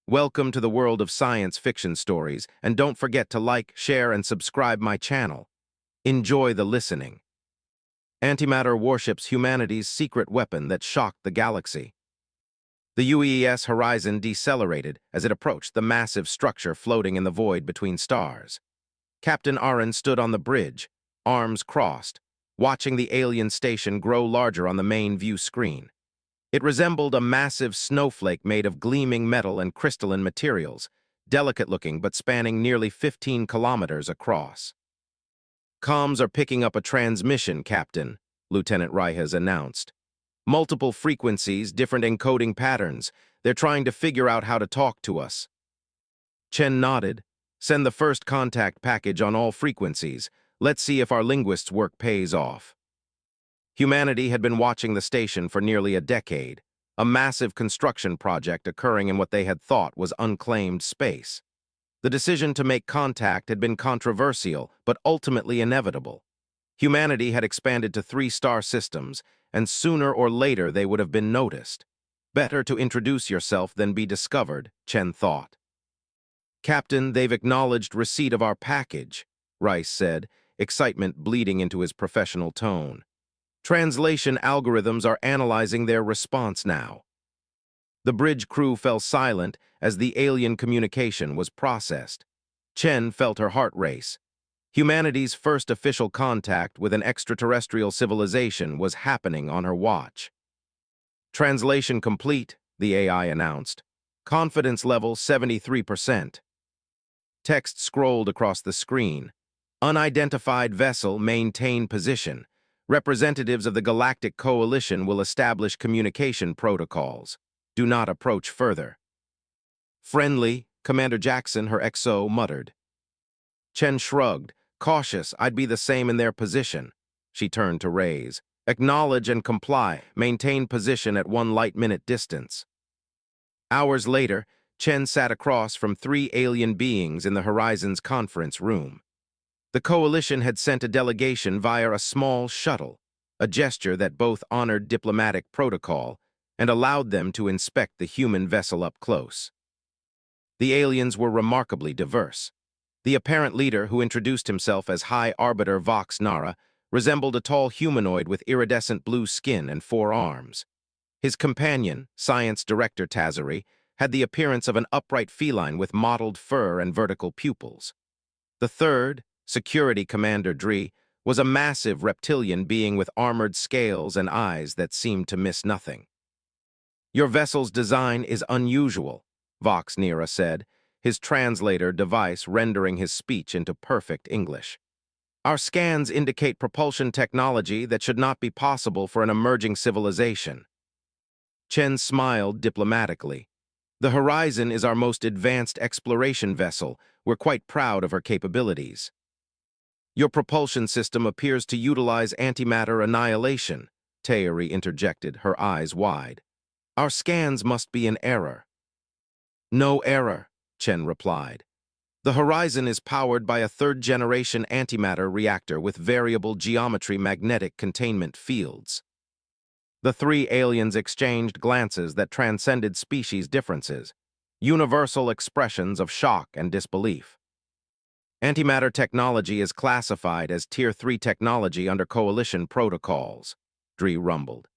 Welcome to the world of science fiction stories, and don't forget to like, share, and subscribe my channel. Enjoy the listening. Antimatter Warships, humanity's secret weapon that shocked the galaxy. The UES horizon decelerated as it approached the massive structure floating in the void between stars. Captain Aaron stood on the bridge, arms crossed, watching the alien station grow larger on the main view screen. It resembled a massive snowflake made of gleaming metal and crystalline materials, delicate-looking but spanning nearly 15 kilometers across. "Comms are picking up a transmission, Captain," Lieutenant Rijas announced. "Multiple frequencies, different encoding patterns. They're trying to figure out how to talk to us." Chen nodded. "Send the first contact package on all frequencies. Let's see if our linguists' work pays off." Humanity had been watching the station for nearly a decade, a massive construction project occurring in what they had thought was unclaimed space. The decision to make contact had been controversial, but ultimately inevitable. Humanity had expanded to 3-star systems, and sooner or later they would have been noticed. Better to introduce yourself than be discovered, Chen thought. "Captain, they've acknowledged receipt of our package," Rice said, excitement bleeding into his professional tone. "Translation algorithms are analyzing their response now." The bridge crew fell silent as the alien communication was processed. Chen felt her heart race. Humanity's first official contact with an extraterrestrial civilization was happening on her watch. "Translation complete," the AI announced. "Confidence level 73%. Text scrolled across the screen. "Unidentified vessel, maintain position. Representatives of the Galactic Coalition will establish communication protocols. Do not approach further." "Friendly," Commander Jackson, her XO, muttered. Chen shrugged. "Cautious, I'd be the same in their position." She turned to Reyes. "Acknowledge and comply. Maintain position at 1 light-minute distance." Hours later, Chen sat across from 3 alien beings in the Horizon's conference room. The Coalition had sent a delegation via a small shuttle, a gesture that both honored diplomatic protocol and allowed them to inspect the human vessel up close. The aliens were remarkably diverse. The apparent leader, who introduced himself as High Arbiter Vox Nara, resembled a tall humanoid with iridescent blue skin and 4 arms. His companion, Science Director Tazari, had the appearance of an upright feline with mottled fur and vertical pupils. The third, Security Commander Dree, was a massive reptilian being with armored scales and eyes that seemed to miss nothing. "Your vessel's design is unusual," Vox Nara said, his translator device rendering his speech into perfect English. "Our scans indicate propulsion technology that should not be possible for an emerging civilization." Chen smiled diplomatically. "The Horizon is our most advanced exploration vessel. We're quite proud of her capabilities." "Your propulsion system appears to utilize antimatter annihilation," Tayari interjected, her eyes wide. "Our scans must be in error." "No error," Chen replied. "The Horizon is powered by a 3rd-generation antimatter reactor with variable geometry magnetic containment fields." The 3 aliens exchanged glances that transcended species differences, universal expressions of shock and disbelief. "Antimatter technology is classified as Tier 3 technology under Coalition protocols," Dree rumbled.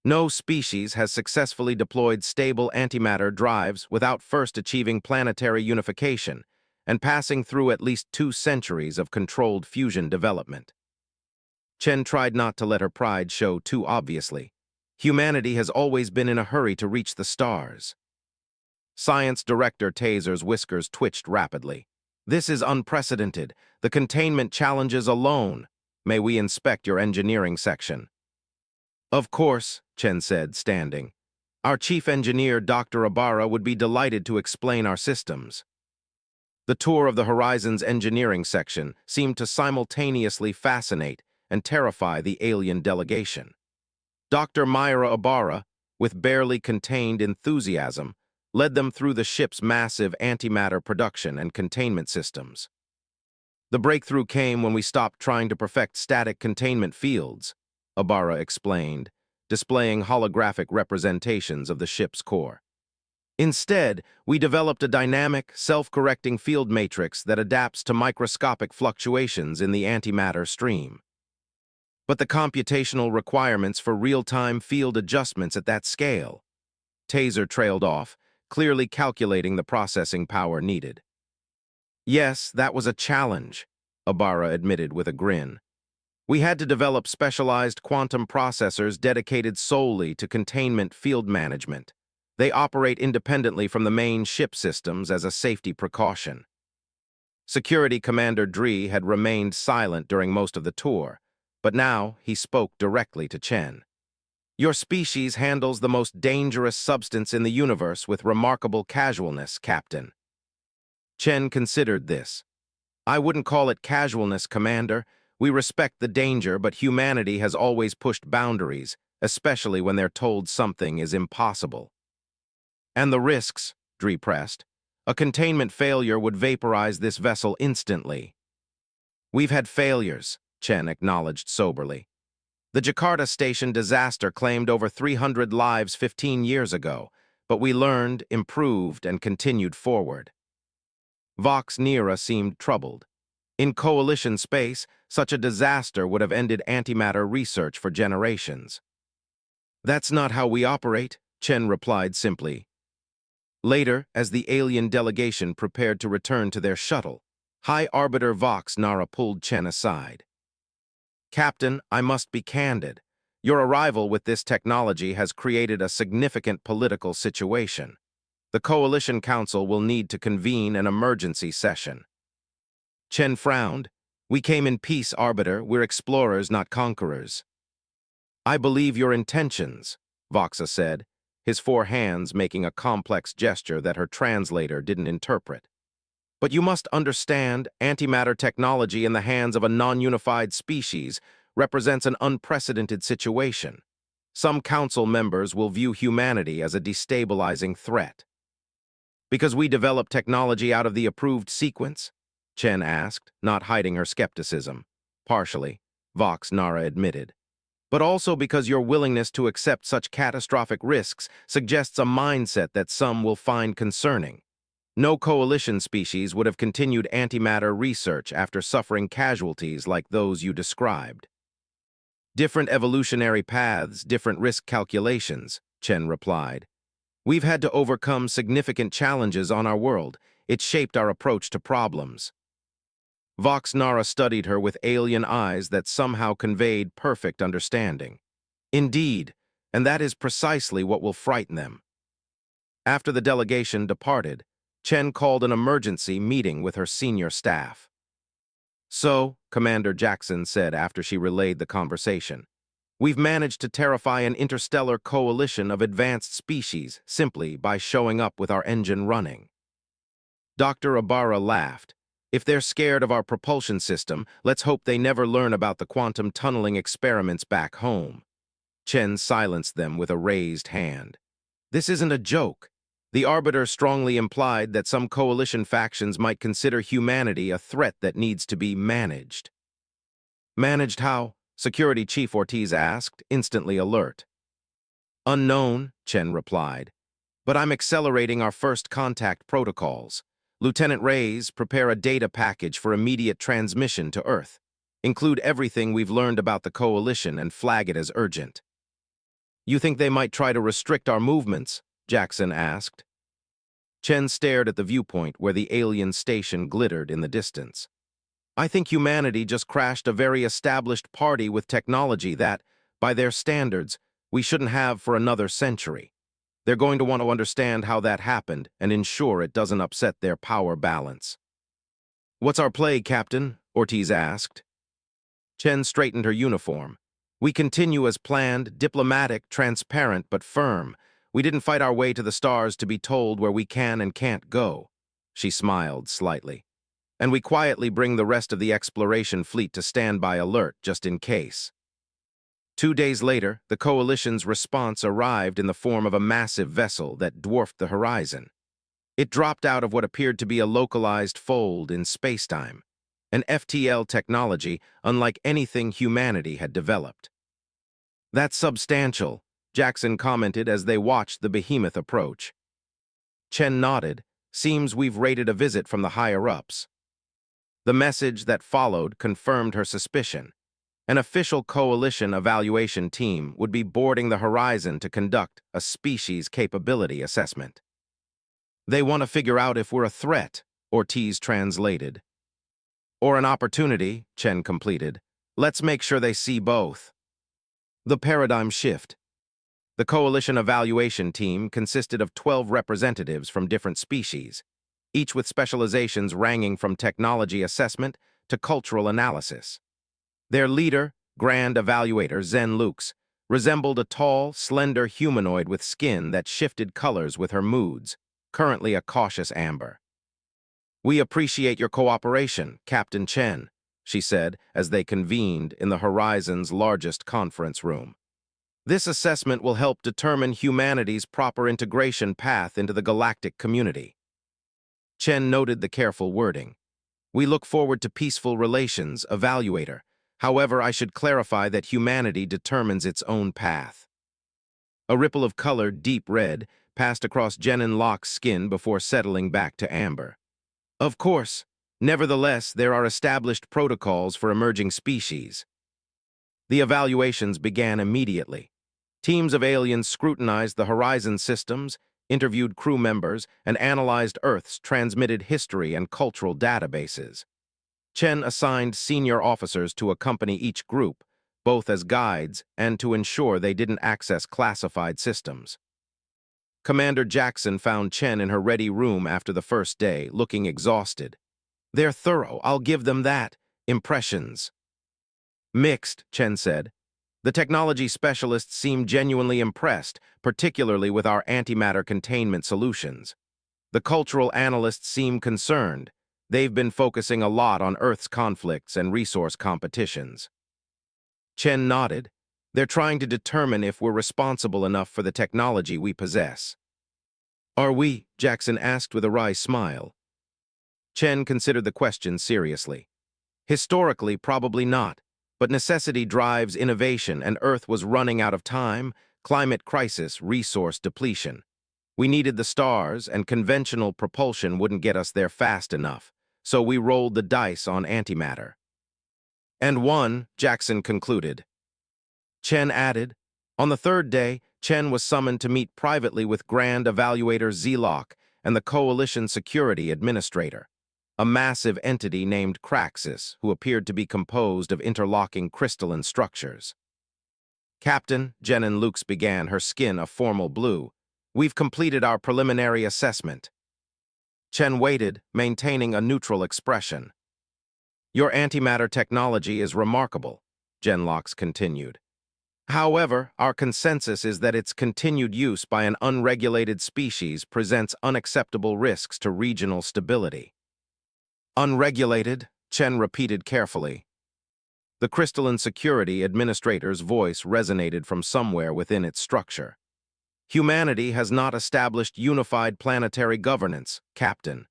"No species has successfully deployed stable antimatter drives without first achieving planetary unification and passing through at least 2 centuries of controlled fusion development." Chen tried not to let her pride show too obviously. Humanity has always been in a hurry to reach the stars. Science Director Taser's whiskers twitched rapidly. "This is unprecedented. The containment challenges alone. May we inspect your engineering section?" "Of course," Chen said, standing. "Our chief engineer, Dr. Ibarra, would be delighted to explain our systems." The tour of the Horizon's engineering section seemed to simultaneously fascinate and terrify the alien delegation. Dr. Myra Ibarra, with barely contained enthusiasm, led them through the ship's massive antimatter production and containment systems. "The breakthrough came when we stopped trying to perfect static containment fields," Ibarra explained, displaying holographic representations of the ship's core. Instead, we developed a dynamic, self-correcting field matrix that adapts to microscopic fluctuations in the antimatter stream. But the computational requirements for real-time field adjustments at that scale. Taser trailed off, clearly calculating the processing power needed. Yes, that was a challenge, Ibarra admitted with a grin. We had to develop specialized quantum processors dedicated solely to containment field management. They operate independently from the main ship systems as a safety precaution. Security Commander Dree had remained silent during most of the tour, but now he spoke directly to Chen. Your species handles the most dangerous substance in the universe with remarkable casualness, Captain. Chen considered this. I wouldn't call it casualness, Commander. We respect the danger, but humanity has always pushed boundaries, especially when they're told something is impossible. And the risks, Dree pressed. A containment failure would vaporize this vessel instantly. We've had failures, Chen acknowledged soberly. The Jakarta station disaster claimed over 300 lives 15 years ago, but we learned, improved, and continued forward. Vox Nera seemed troubled. In coalition space, such a disaster would have ended antimatter research for generations. That's not how we operate, Chen replied simply. Later, as the alien delegation prepared to return to their shuttle, High Arbiter Vox Nara pulled Chen aside. Captain, I must be candid. Your arrival with this technology has created a significant political situation. The Coalition Council will need to convene an emergency session. Chen frowned. We came in peace, Arbiter. We're explorers, not conquerors. I believe your intentions, Voxa said, his four hands making a complex gesture that her translator didn't interpret. But you must understand, antimatter technology in the hands of a non-unified species represents an unprecedented situation. Some council members will view humanity as a destabilizing threat. Because we developed technology out of the approved sequence? Chen asked, not hiding her skepticism. Partially, Vox Nara admitted. But also because your willingness to accept such catastrophic risks suggests a mindset that some will find concerning. No coalition species would have continued antimatter research after suffering casualties like those you described. Different evolutionary paths, different risk calculations, Chen replied. We've had to overcome significant challenges on our world. It shaped our approach to problems. Vox Nara studied her with alien eyes that somehow conveyed perfect understanding. Indeed, and that is precisely what will frighten them. After the delegation departed, Chen called an emergency meeting with her senior staff. So, Commander Jackson said after she relayed the conversation, we've managed to terrify an interstellar coalition of advanced species simply by showing up with our engine running. Dr. Ibarra laughed. If they're scared of our propulsion system, let's hope they never learn about the quantum tunneling experiments back home. Chen silenced them with a raised hand. This isn't a joke. The Arbiter strongly implied that some coalition factions might consider humanity a threat that needs to be managed. Managed how? Security Chief Ortiz asked, instantly alert. Unknown, Chen replied. But I'm accelerating our first contact protocols. Lieutenant Reyes, prepare a data package for immediate transmission to Earth. Include everything we've learned about the coalition and flag it as urgent. You think they might try to restrict our movements? Jackson asked. Chen stared at the viewpoint where the alien station glittered in the distance. I think humanity just crashed a very established party with technology that, by their standards, we shouldn't have for another century. They're going to want to understand how that happened and ensure it doesn't upset their power balance. What's our play, Captain? Ortiz asked. Chen straightened her uniform. We continue as planned, diplomatic, transparent, but firm. We didn't fight our way to the stars to be told where we can and can't go. She smiled slightly. And we quietly bring the rest of the exploration fleet to standby alert just in case. 2 days later, the Coalition's response arrived in the form of a massive vessel that dwarfed the horizon. It dropped out of what appeared to be a localized fold in spacetime, an FTL technology unlike anything humanity had developed. That's substantial, Jackson commented as they watched the behemoth approach. Chen nodded. Seems we've rated a visit from the higher-ups. The message that followed confirmed her suspicion. An official coalition evaluation team would be boarding the horizon to conduct a species capability assessment. They want to figure out if we're a threat, Ortiz translated. Or an opportunity, Chen completed. Let's make sure they see both. The paradigm shift. The coalition evaluation team consisted of 12 representatives from different species, each with specializations ranging from technology assessment to cultural analysis. Their leader, Grand Evaluator Zen Lux, resembled a tall, slender humanoid with skin that shifted colors with her moods, currently a cautious amber. "We appreciate your cooperation, Captain Chen," she said as they convened in the Horizon's largest conference room. "This assessment will help determine humanity's proper integration path into the galactic community." Chen noted the careful wording. "We look forward to peaceful relations, Evaluator. However, I should clarify that humanity determines its own path." A ripple of color, deep red, passed across Jen Locke's skin before settling back to amber. "Of course. Nevertheless, there are established protocols for emerging species." The evaluations began immediately. Teams of aliens scrutinized the Horizon systems, interviewed crew members, and analyzed Earth's transmitted history and cultural databases. Chen assigned senior officers to accompany each group, both as guides and to ensure they didn't access classified systems. Commander Jackson found Chen in her ready room after the first day, looking exhausted. "They're thorough, I'll give them that. Impressions." "Mixed," Chen said. "The technology specialists seem genuinely impressed, particularly with our antimatter containment solutions. The cultural analysts seem concerned. They've been focusing a lot on Earth's conflicts and resource competitions." Chen nodded. "They're trying to determine if we're responsible enough for the technology we possess." "Are we?" Jackson asked with a wry smile. Chen considered the question seriously. "Historically, probably not, but necessity drives innovation, and Earth was running out of time, climate crisis, resource depletion. We needed the stars, and conventional propulsion wouldn't get us there fast enough. So we rolled the dice on antimatter." "And won," Jackson concluded. Chen added. On the third day, Chen was summoned to meet privately with Grand Evaluator Zlock and the Coalition Security Administrator, a massive entity named Craxus, who appeared to be composed of interlocking crystalline structures. "Captain," Jen Lux began, her skin a formal blue, "we've completed our preliminary assessment." Chen waited, maintaining a neutral expression. "Your antimatter technology is remarkable," Genlox continued. "However, our consensus is that its continued use by an unregulated species presents unacceptable risks to regional stability." "Unregulated," Chen repeated carefully. The crystalline security administrator's voice resonated from somewhere within its structure. "Humanity has not established unified planetary governance, Captain.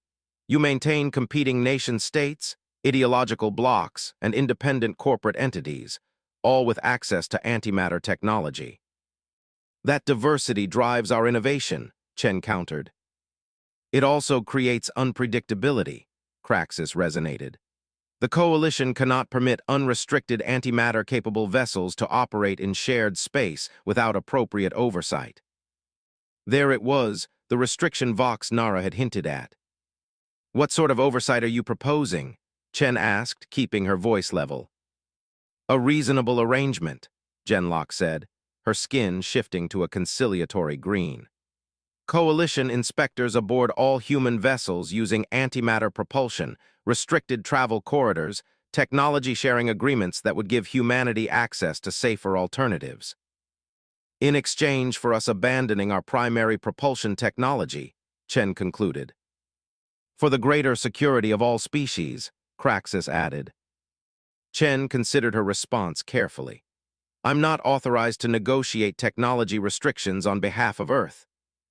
You maintain competing nation-states, ideological blocs, and independent corporate entities, all with access to antimatter technology. That diversity drives our innovation," Chen countered. "It also creates unpredictability," Craxus resonated. "The Coalition cannot permit unrestricted antimatter-capable vessels to operate in shared space without appropriate oversight." There it was, the restriction Vox Nara had hinted at. "What sort of oversight are you proposing?" Chen asked, keeping her voice level. "A reasonable arrangement," Genlock said, her skin shifting to a conciliatory green. "Coalition inspectors aboard all human vessels using antimatter propulsion, restricted travel corridors, technology-sharing agreements that would give humanity access to safer alternatives. In exchange for us abandoning our primary propulsion technology," Chen concluded. "For the greater security of all species," Craxus added. Chen considered her response carefully. "I'm not authorized to negotiate technology restrictions on behalf of Earth.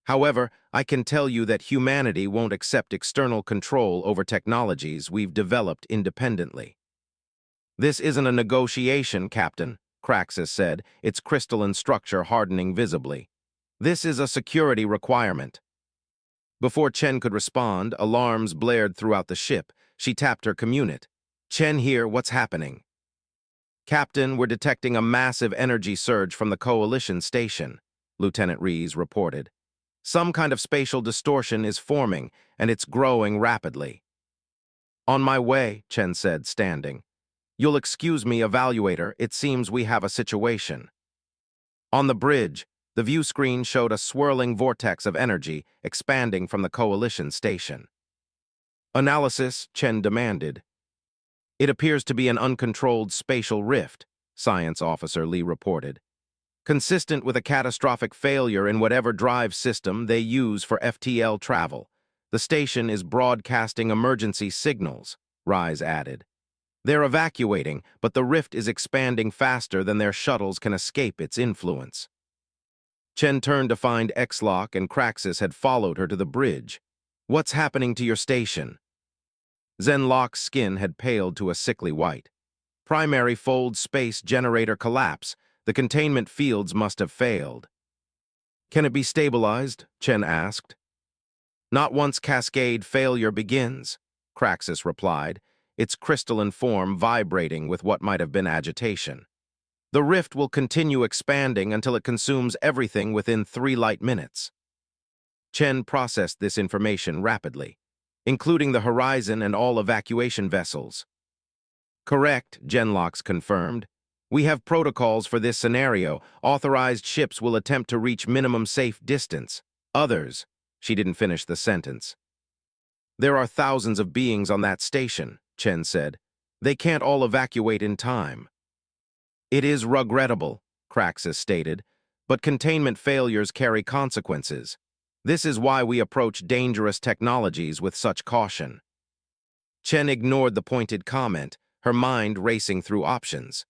However, I can tell you that humanity won't accept external control over technologies we've developed independently." "This isn't a negotiation, Captain," Craxus said, its crystalline structure hardening visibly. "This is a security requirement." Before Chen could respond, alarms blared throughout the ship. She tapped her communit. "Chen here, what's happening?" "Captain, we're detecting a massive energy surge from the Coalition station," Lieutenant Rees reported. "Some kind of spatial distortion is forming, and it's growing rapidly." "On my way," Chen said, standing. "You'll excuse me, evaluator, it seems we have a situation." On the bridge, the view screen showed a swirling vortex of energy expanding from the Coalition station. "Analysis," Chen demanded. "It appears to be an uncontrolled spatial rift," Science Officer Lee reported. "Consistent with a catastrophic failure in whatever drive system they use for FTL travel. The station is broadcasting emergency signals," Rise added. "They're evacuating, but the rift is expanding faster than their shuttles can escape its influence." Chen turned to find X-Lock and Craxus had followed her to the bridge. "What's happening to your station?" Zenlock's skin had paled to a sickly white. "Primary fold space generator collapse. The containment fields must have failed." "Can it be stabilized?" Chen asked. "Not once cascade failure begins," Craxus replied, its crystalline form vibrating with what might have been agitation. "The rift will continue expanding until it consumes everything within 3 light minutes." Chen processed this information rapidly, including the horizon and all evacuation vessels. "Correct," Genlox confirmed. "We have protocols for this scenario. Authorized ships will attempt to reach minimum safe distance. Others—" She didn't finish the sentence. "There are thousands of beings on that station," Chen said. "They can't all evacuate in time." "It is regrettable," Craxus stated, "but containment failures carry consequences. This is why we approach dangerous technologies with such caution." Chen ignored the pointed comment, her mind racing through options.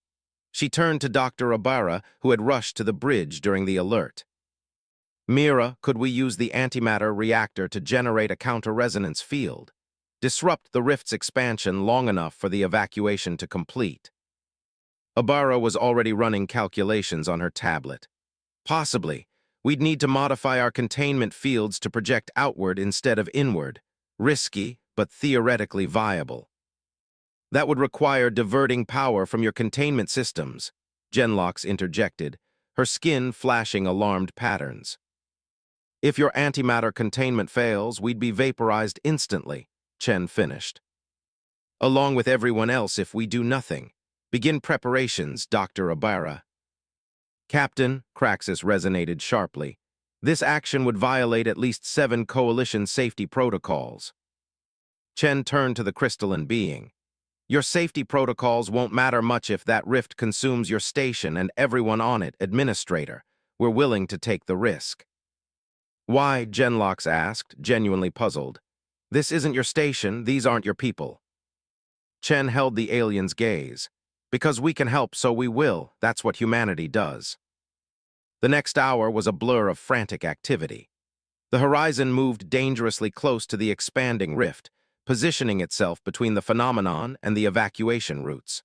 She turned to Dr. Ibarra, who had rushed to the bridge during the alert. "Mira, could we use the antimatter reactor to generate a counter-resonance field? Disrupt the rift's expansion long enough for the evacuation to complete." Ibarra was already running calculations on her tablet. "Possibly. We'd need to modify our containment fields to project outward instead of inward. Risky, but theoretically viable." "That would require diverting power from your containment systems," Genlox interjected, her skin flashing alarmed patterns. "If your antimatter containment fails, we'd be vaporized instantly," Chen finished. "Along with everyone else if we do nothing. Begin preparations, Dr. Ibarra." "Captain," Craxus resonated sharply, "this action would violate at least 7 Coalition safety protocols." Chen turned to the crystalline being. "Your safety protocols won't matter much if that rift consumes your station and everyone on it, Administrator. We're willing to take the risk." "Why?" Genlox asked, genuinely puzzled. "This isn't your station, these aren't your people." Chen held the alien's gaze. "Because we can help, so we will. That's what humanity does." The next hour was a blur of frantic activity. The horizon moved dangerously close to the expanding rift, positioning itself between the phenomenon and the evacuation routes.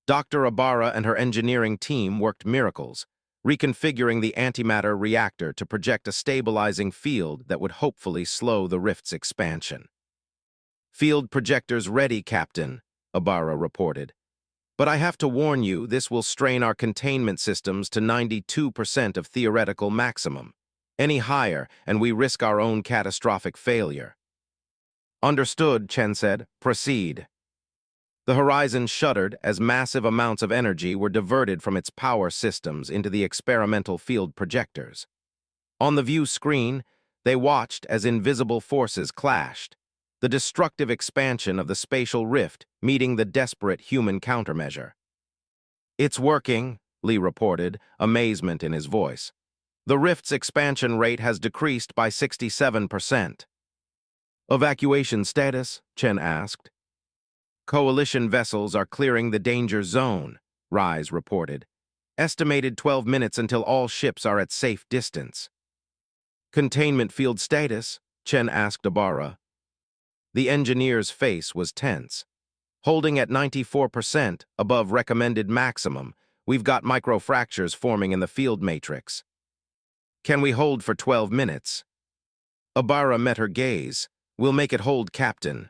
Dr. Ibarra and her engineering team worked miracles, reconfiguring the antimatter reactor to project a stabilizing field that would hopefully slow the rift's expansion. "Field projectors ready, Captain," Ibarra reported. "But I have to warn you, this will strain our containment systems to 92% of theoretical maximum. Any higher, and we risk our own catastrophic failure." "Understood," Chen said. "Proceed." The horizon shuddered as massive amounts of energy were diverted from its power systems into the experimental field projectors. On the view screen, they watched as invisible forces clashed, the destructive expansion of the spatial rift meeting the desperate human countermeasure. "It's working," Lee reported, amazement in his voice. "The rift's expansion rate has decreased by 67%. "Evacuation status?" Chen asked. "Coalition vessels are clearing the danger zone," Rise reported. "Estimated 12 minutes until all ships are at safe distance." "Containment field status?" Chen asked Ibarra. The engineer's face was tense. "Holding at 94%, above recommended maximum. We've got microfractures forming in the field matrix." "Can we hold for 12 minutes?" Abara met her gaze. We'll make it hold, Captain.